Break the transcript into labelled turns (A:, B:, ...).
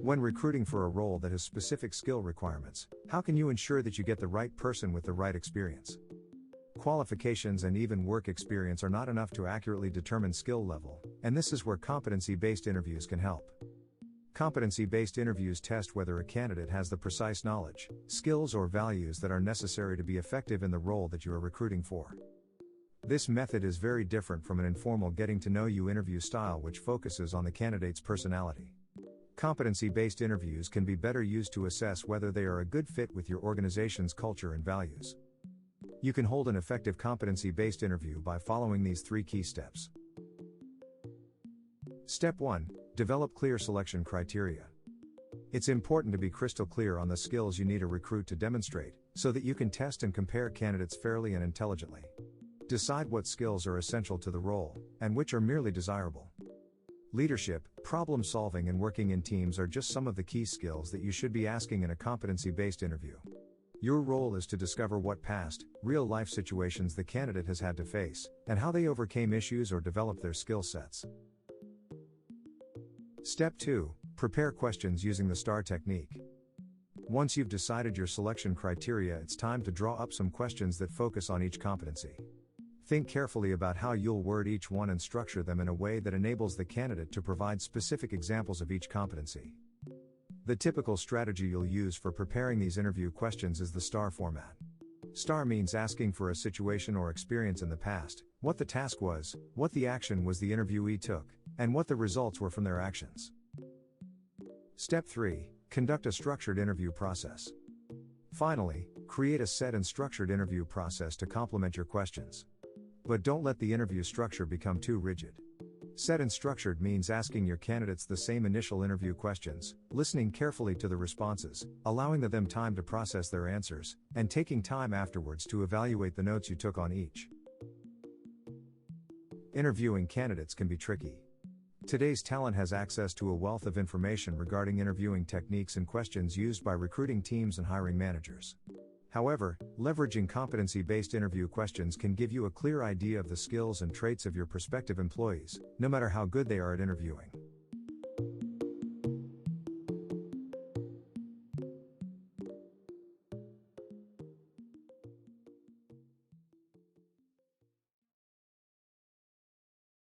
A: When recruiting for a role that has specific skill requirements, how can you ensure that you get the right person with the right experience? Qualifications and even work experience are not enough to accurately determine skill level, and this is where competency-based interviews can help. Competency-based interviews test whether a candidate has the precise knowledge, skills, or values that are necessary to be effective in the role that you are recruiting for. This method is very different from an informal getting-to-know-you interview style which focuses on the candidate's personality. Competency-based interviews can be better used to assess whether they are a good fit with your organization's culture and values. You can hold an effective competency-based interview by following these 3 key steps. Step 1. Develop clear selection criteria. It's important to be crystal clear on the skills you need a recruit to demonstrate, so that you can test and compare candidates fairly and intelligently. Decide what skills are essential to the role, and which are merely desirable. Leadership, problem solving, and working in teams are just some of the key skills that you should be asking in a competency-based interview. Your role is to discover what past, real-life situations the candidate has had to face, and how they overcame issues or developed their skill sets. Step 2. Prepare questions using the STAR technique. Once you've decided your selection criteria, it's time to draw up some questions that focus on each competency. Think carefully about how you'll word each one and structure them in a way that enables the candidate to provide specific examples of each competency. The typical strategy you'll use for preparing these interview questions is the STAR format. STAR means asking for a situation or experience in the past, what the task was, what the action was the interviewee took, and what the results were from their actions. Step 3. Conduct a structured interview process. Finally, create a set and structured interview process to complement your questions. But don't let the interview structure become too rigid. Set and structured means asking your candidates the same initial interview questions, listening carefully to the responses, allowing them time to process their answers, and taking time afterwards to evaluate the notes you took on each. Interviewing candidates can be tricky. Today's talent has access to a wealth of information regarding interviewing techniques and questions used by recruiting teams and hiring managers. However, leveraging competency-based interview questions can give you a clear idea of the skills and traits of your prospective employees, no matter how good they are at interviewing.